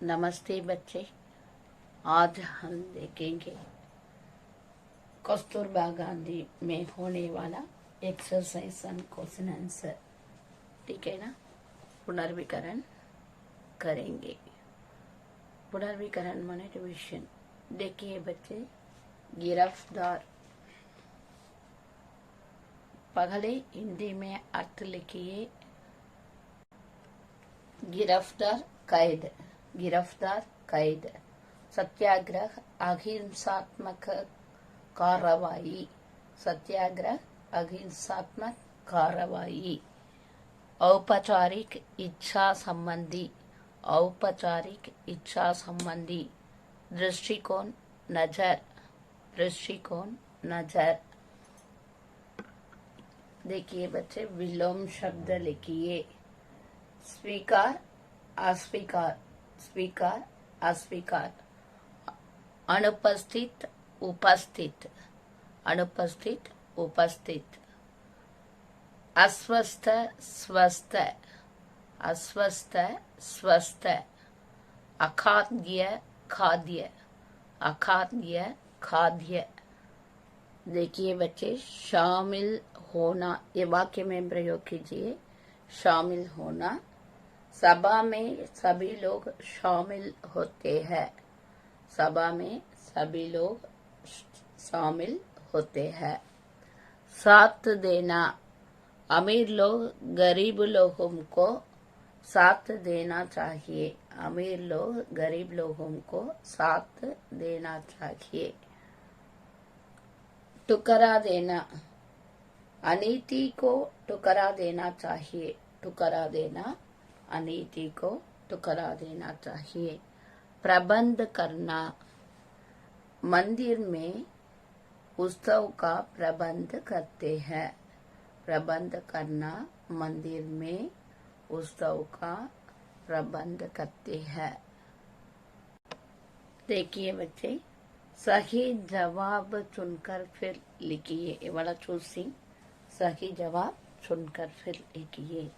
नमस्ते बच्चे। आज हम देखेंगे कस्तूरबा गांधी में होने वाला एक्सरसाइज एंड क्वेश्चन आंसर। ठीक है ना। पुनर्विकरण करेंगे। पुनर्विकरण माने रिविजन। देखिए बच्चे, गिरफ्तार पहले हिंदी में अर्थ लिखिए। गिरफ्तार कैद, गिरफ्तार कैद। सत्याग्रह अहिंसात्मक कार्रवाई, सत्याग्रह अहिंसात्मक कार्रवाई। औपचारिक इच्छा संबंधी, औपचारिक इच्छा संबंधी। दृष्टिकोण नजर, दृष्टिकोण नजर। देखिए बच्चे, विलोम शब्द लिखिए। स्वीकार अस्वीकार, स्वीकार अस्वीकार। अनुपस्थित उपस्थित, अनुपस्थित उपस्थित। अस्वस्थ स्वस्थ, अस्वस्थ स्वस्थ। अखाद्य खाद्य, अखाद्य खाद्य। देखिए बच्चे, शामिल होना, ये वाक्य में प्रयोग कीजिए। शामिल होना, सभा में सभी लोग शामिल होते हैं, सभा में सभी लोग शामिल होते हैं। साथ देना, अमीर लोग गरीब लोगों को साथ देना चाहिए, अमीर लोग गरीब लोगों को साथ देना चाहिए। ठुकरा देना, अनीति को ठुकरा देना चाहिए, ठुकरा देना, अनीति को ठुकरा देना चाहिए। प्रबंध करना, मंदिर में उत्सव का प्रबंध करते हैं, प्रबंध करना, मंदिर में उत्सव का प्रबंध करते हैं। देखिए बच्चे, सही जवाब चुनकर फिर लिखिए। ये वाला चूसिंग, सही जवाब चुनकर फिर लिखिए।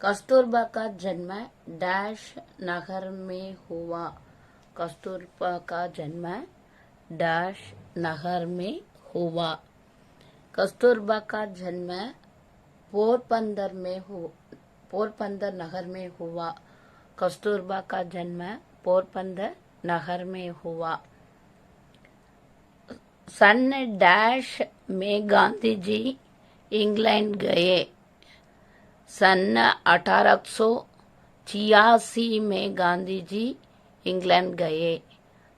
कस्तूरबा का जन्म डैश नगर में हुआ, कस्तूरबा का जन्म डैश नगर में हुआ। कस्तूरबा का जन्म पोरबंदर में पोरबंदर नगर में हुआ, कस्तूरबा का जन्म पोरबंदर नगर में हुआ। सन डैश में गांधी जी इंग्लैंड गए, सन 1886 में गांधी जी इंग्लैंड गए,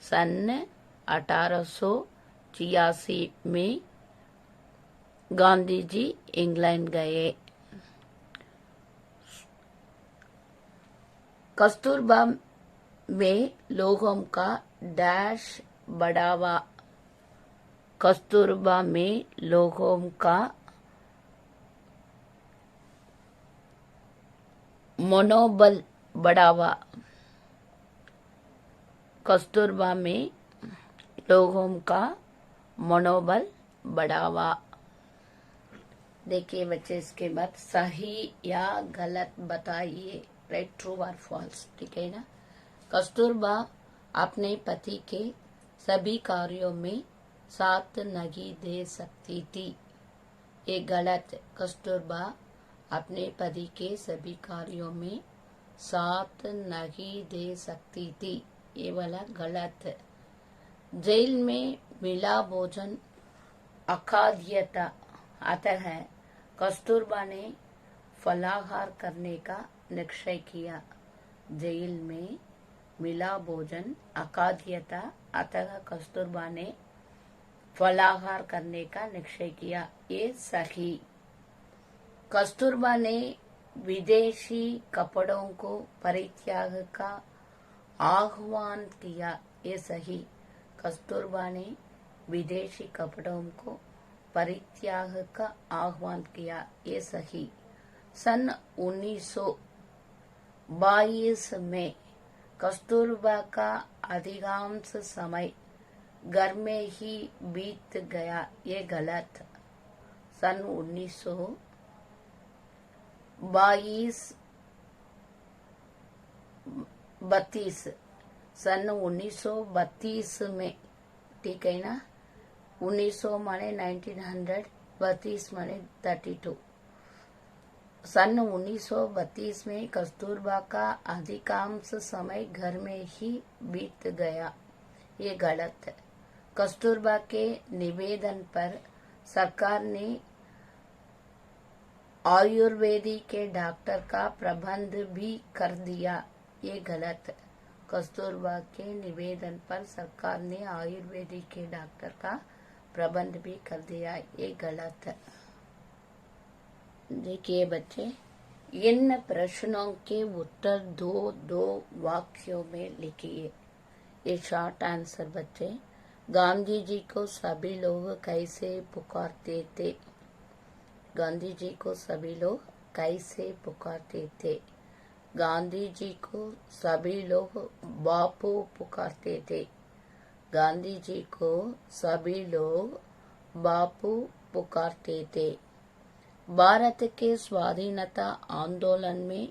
सन 1886 में गांधी जी इंग्लैंड गए। कस्तूरबा में लोगों का डैश बढ़ावा, कस्तूरबा में लोगों का मनोबल बढ़ावा, कस्तूरबा में लोगों का मनोबल बढ़ावा। देखिए बच्चे, इसके बाद सही या गलत बताइए, राइट ट्रू और फॉल्स। ठीक है ना। कस्तूरबा अपने पति के सभी कार्यों में साथ नहीं दे सकती थी, ये गलत। कस्तूरबा अपने पति के सभी कार्यों में साथ नहीं दे सकती थी, ये वाला गलत। जेल में मिला भोजन अखाद्य था, अतः कस्तूरबा ने फलाहार करने का निश्चय किया। जेल में मिला भोजन अखाद्य था, अतः कस्तूरबा ने फलाहार करने का निश्चय किया, ये सही। कस्तूरबा ने विदेशी कपड़ों को परित्याग का आह्वान किया, ये सही। कस्तूरबा ने विदेशी कपड़ों को परित्याग का आह्वान किया, ये सही। सन 1922 में कस्तूरबा का अधिकांश समय घर में ही बीत गया, ये गलत। सन 1922 32 सन 1932 में, ठीक है ना, 1900 माने 1900, 32 माने 32। सन 1932 में कस्तूरबा का अधिकांश समय घर में ही बीत गया। ये गलत है। कस्तूरबा के निवेदन पर सरकार ने आयुर्वेदी के डॉक्टर का प्रबंध भी कर दिया। ये गलत है। कस्तूरबा के निवेदन पर सरकार ने आयुर्वेदी के डॉक्टर का प्रबंध भी कर दिया। ये गलत है। देखिए बच्चे, इन प्रश्नों के उत्तर दो वाक्यों में लिखिए। ये शॉर्ट आंसर बच्चे। गांधी जी को सभी लोग कैसे पुकारते थे? गांधी जी को सभी लोग कैसे पुकारते थे? गांधी जी को सभी लोग बापू पुकारते थे। गांधी जी को सभी लोग बापू पुकारते थे। भारत के स्वाधीनता आंदोलन में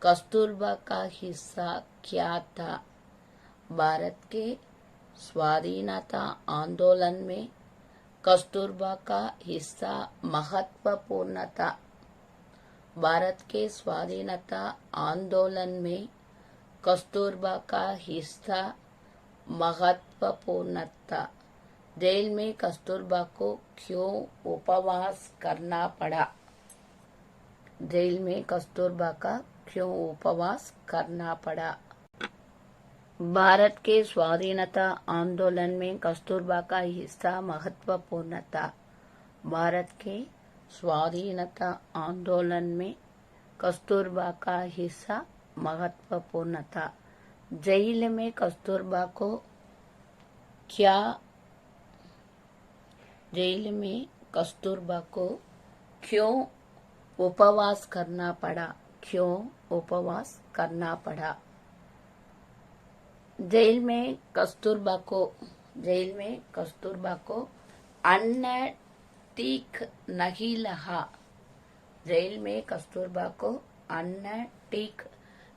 कस्तूरबा का हिस्सा क्या था? भारत के स्वाधीनता आंदोलन में कस्तूरबा का हिस्सा महत्वपूर्ण था। भारत के स्वाधीनता आंदोलन में कस्तूरबा का हिस्सा महत्वपूर्ण था। जेल में कस्तूरबा को क्यों उपवास करना पड़ा? जेल में कस्तूरबा का क्यों उपवास करना पड़ा? भारत के स्वाधीनता आंदोलन में कस्तूरबा का हिस्सा महत्वपूर्ण था। भारत के स्वाधीनता आंदोलन में कस्तूरबा का हिस्सा महत्वपूर्ण था। जेल में कस्तूरबा को क्या जेल में कस्तूरबा को क्यों उपवास करना पड़ा? क्यों उपवास करना पड़ा? जेल में कस्तूरबा को अन्न ठीक नहीं लगा। जेल में कस्तूरबा को अन्न ठीक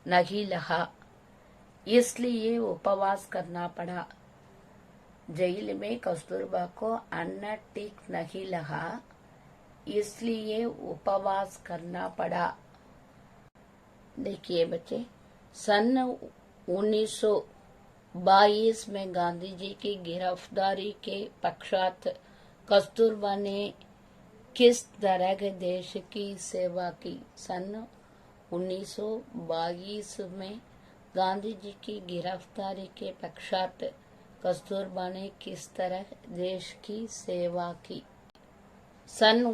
नहीं लगा, इसलिए उपवास करना पड़ा। जेल में कस्तूरबा को अन्न ठीक नहीं लगा, इसलिए उपवास करना पड़ा। देखिए बच्चे, सन 1922 में गांधी जी की गिरफ्तारी के पश्चात कस्तूरबा ने किस तरह के देश की सेवा की? सन 1922 में गांधी जी की गिरफ्तारी के पश्चात कस्तूरबा ने किस तरह देश की सेवा की? सन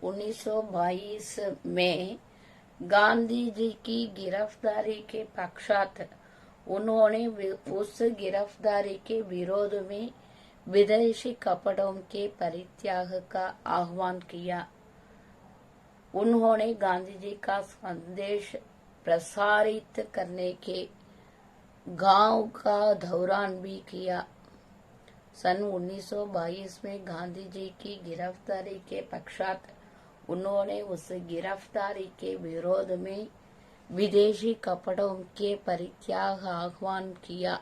1922 में गांधी जी की गिरफ्तारी के पश्चात उन्होंने उस गिरफ्तारी के विरोध में विदेशी कपड़ों के परित्याग का आह्वान किया। उन्होंने गांधी जी का संदेश प्रसारित करने के गांव का दौरान भी किया। सन 1922 में गांधी जी की गिरफ्तारी के पश्चात उन्होंने उस गिरफ्तारी के विरोध में विदेशी कपड़ों के परित्याग आह्वान किया।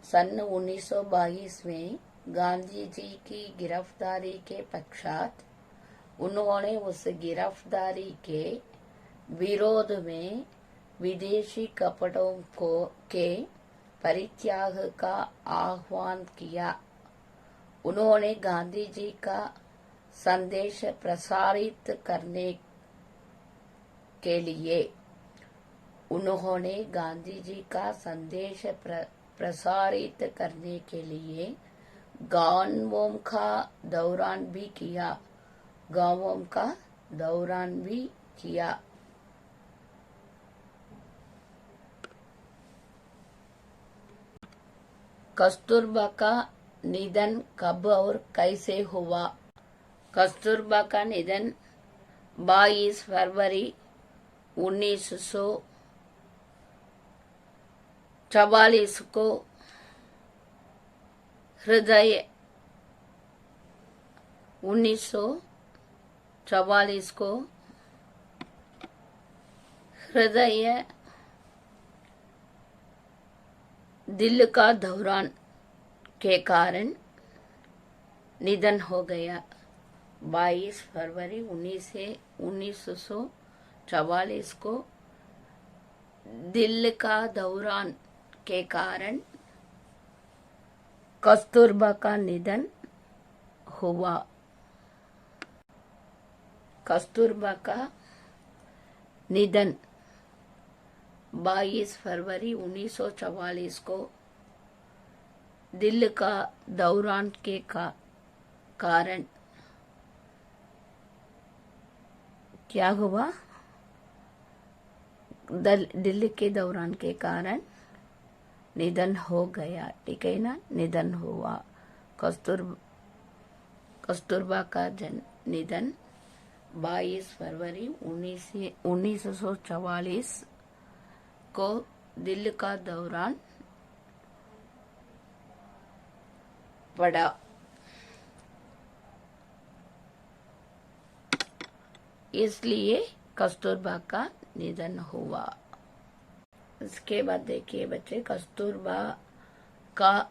सन 1922 में गांधी जी की गिरफ्तारी के पश्चात उन्होंने उस गिरफ्तारी के विरोध में विदेशी कपड़ों के परित्याग का आह्वान किया। उन्होंने गांधी जी का संदेश प्रसारित करने के लिए गांवों का दौरान भी किया। कस्तूरबा का निधन कब और कैसे हुआ? कस्तूरबा का निधन 22 फरवरी 1944 को हृदय 1944 को हृदय दिल का दौरान के कारण निधन हो गया। 22 फरवरी 1944 को दिल का दौरान के कारण कस्तूरबा का निधन हुआ। कस्तूरबा का निधन 22 फरवरी 1944 को दिल का दौरान के कारण क्या हुआ? दिल के दौरान के कारण निधन हो गया। ठीक है ना, निधन हुआ। कस्तूरबा का निधन 22 फरवरी 1944 को दिल का दौरान पड़ा। इसलिए कस्तूरबा का निधन हुआ। इसके बाद देखिए बच्चे, कस्तूरबा का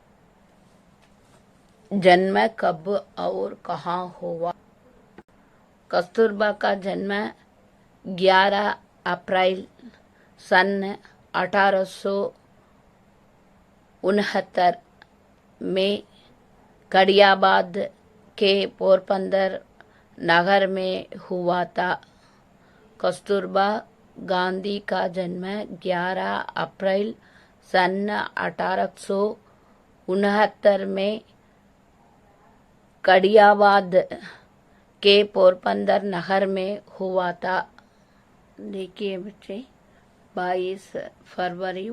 जन्म कब और कहाँ हुआ? कस्तूरबा का जन्म 11 अप्रैल सन 1869 में कड़ियाबाद के पोरबंदर नगर में हुआ था। कस्तूरबा गांधी का जन्म 11 अप्रैल सन 1869 में कड़ियाबाद के पोरबंदर नगर में हुआ था। देखिए बच्चे, 22 फरवरी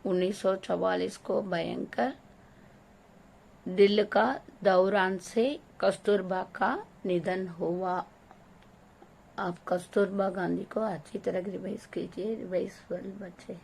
1944 को भयंकर दिल का दौरान से कस्तूरबा का निधन हुआ। आप कस्तूरबा गांधी को अच्छी तरह रिवाइज कीजिए। रिवाइज बच्चे।